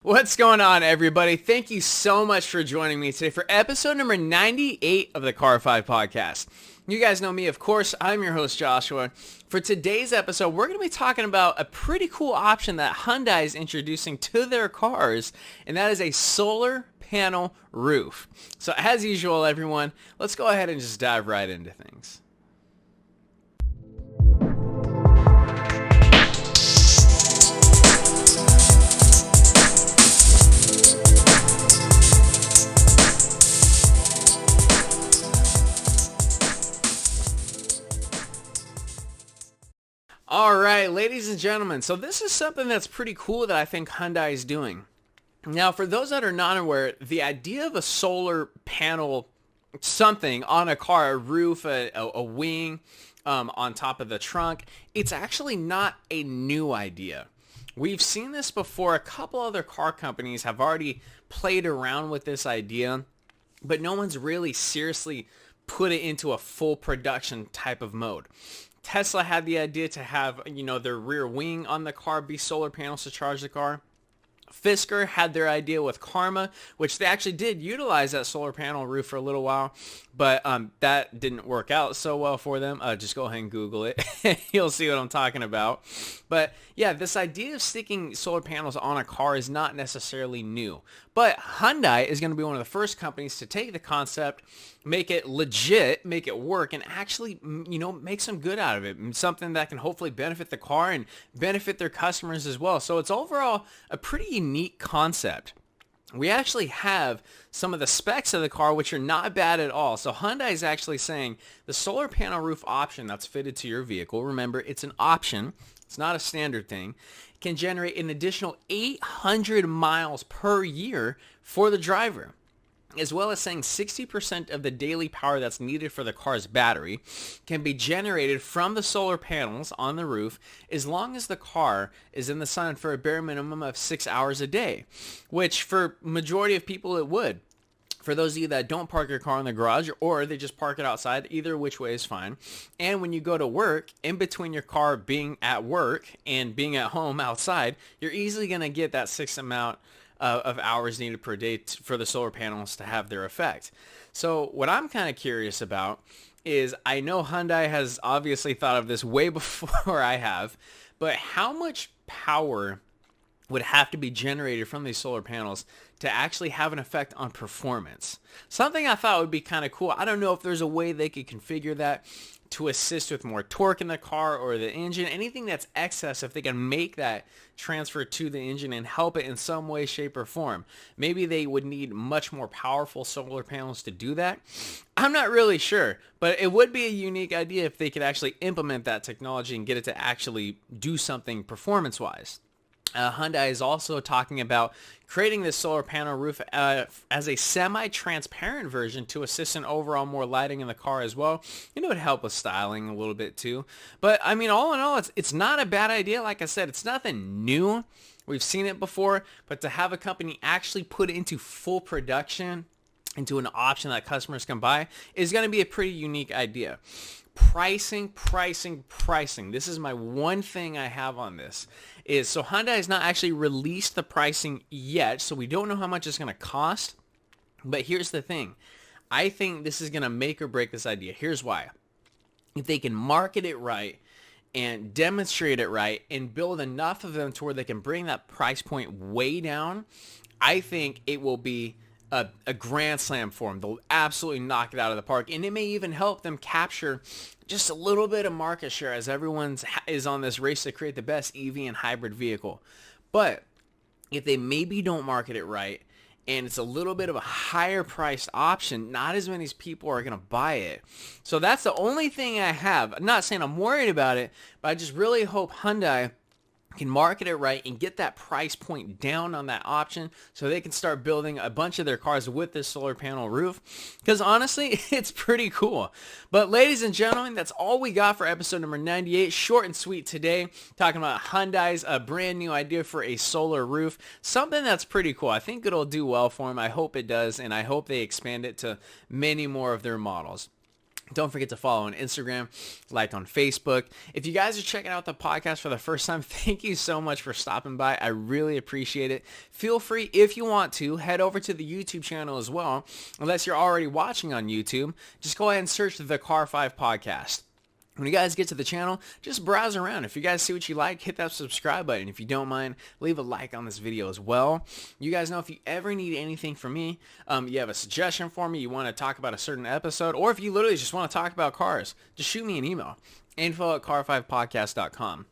What's going on, everybody? Thank you so much for joining me today for episode number 98 of the Car 5 podcast. You guys know me, of course. I'm your host, Joshua. For today's episode, we're going to be talking about a pretty cool option that Hyundai is introducing to their cars, and that is a solar panel roof. So as usual, everyone, let's go ahead and just dive right into things. All right, ladies and gentlemen, so this is something that's pretty cool that I think Hyundai is doing. Now, for those that are not aware, the idea of a solar panel, something on a car, a roof, a wing, on top of the trunk, it's actually not a new idea. We've seen this before. A couple other car companies have already played around with this idea, but no one's really seriously put it into a full production type of mode. Tesla had the idea to have, their rear wing on the car be solar panels to charge the car. Fisker had their idea with Karma, which they actually did utilize that solar panel roof for a little while, but that didn't work out so well for them. Just go ahead and Google it. You'll see what I'm talking about. But yeah, this idea of sticking solar panels on a car is not necessarily new. But Hyundai is going to be one of the first companies to take the concept, make it legit, make it work, and actually, make some good out of it. Something that can hopefully benefit the car and benefit their customers as well. So it's overall a pretty unique concept. We actually have some of the specs of the car, which are not bad at all. So Hyundai is actually saying the solar panel roof option that's fitted to your vehicle, remember, it's an option. It's not a standard thing. It can generate an additional 800 miles per year for the driver, as well as saying 60% of the daily power that's needed for the car's battery can be generated from the solar panels on the roof as long as the car is in the sun for a bare minimum of 6 hours a day, which for majority of people it would. For those of you that don't park your car in the garage or they just park it outside, either which way is fine. And when you go to work, in between your car being at work and being at home outside, you're easily going to get that 6 amount of hours needed per day for the solar panels to have their effect. So what I'm kind of curious about is, I know Hyundai has obviously thought of this way before I have, but how much power would have to be generated from these solar panels to actually have an effect on performance? Something I thought would be kind of cool. I don't know if there's a way they could configure that to assist with more torque in the car or the engine, anything that's excess, if they can make that transfer to the engine and help it in some way, shape, or form. Maybe they would need much more powerful solar panels to do that. I'm not really sure, but it would be a unique idea if they could actually implement that technology and get it to actually do something performance-wise. Hyundai is also talking about creating this solar panel roof as a semi-transparent version to assist in overall more lighting in the car as well. It would help with styling a little bit too. But I mean, all in all, it's not a bad idea. Like I said, it's nothing new. We've seen it before, but to have a company actually put it into full production, into an option that customers can buy, is going to be a pretty unique idea. Pricing. This is my one thing I have on this. So Hyundai has not actually released the pricing yet, so we don't know how much it's going to cost. But here's the thing. I think this is going to make or break this idea. Here's why. If they can market it right and demonstrate it right and build enough of them to where they can bring that price point way down, I think it will be a grand slam for them. They'll absolutely knock it out of the park, and it may even help them capture just a little bit of market share as everyone is on this race to create the best EV and hybrid vehicle. But if they maybe don't market it right and it's a little bit of a higher priced option, not as many people are going to buy it. So that's the only thing I have. I'm not saying I'm worried about it, but I just really hope Hyundai can market it right and get that price point down on that option so they can start building a bunch of their cars with this solar panel roof, because honestly, it's pretty cool. But ladies and gentlemen, that's all we got for episode number 98. Short and sweet today, talking about Hyundai's brand new idea for a solar roof, something that's pretty cool. I think it'll do well for them. I hope it does, and I hope they expand it to many more of their models. Don't forget to follow on Instagram, like on Facebook. If you guys are checking out the podcast for the first time, thank you so much for stopping by. I really appreciate it. Feel free, if you want to, head over to the YouTube channel as well. Unless you're already watching on YouTube, just go ahead and search the Car 5 Podcast. When you guys get to the channel, just browse around. If you guys see what you like, hit that subscribe button. If you don't mind, leave a like on this video as well. You guys know if you ever need anything from me, you have a suggestion for me, you want to talk about a certain episode, or if you literally just want to talk about cars, just shoot me an email. info@car5podcast.com.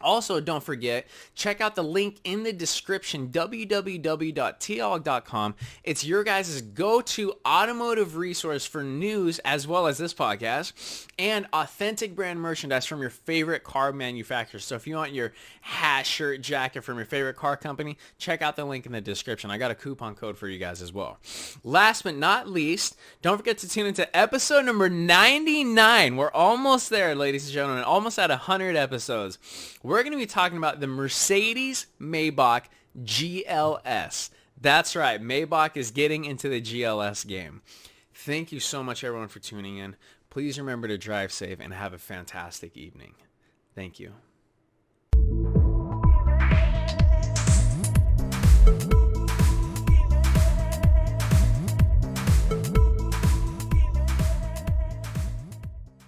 Also, don't forget, check out the link in the description, www.tlog.com. It's your guys' go-to automotive resource for news as well as this podcast and authentic brand merchandise from your favorite car manufacturers. So if you want your hat, shirt, jacket from your favorite car company, check out the link in the description. I got a coupon code for you guys as well. Last but not least, don't forget to tune into episode number 99. We're almost there, ladies and gentlemen, almost at 100 episodes. We're going to be talking about the Mercedes-Maybach GLS. That's right. Maybach is getting into the GLS game. Thank you so much, everyone, for tuning in. Please remember to drive safe and have a fantastic evening. Thank you.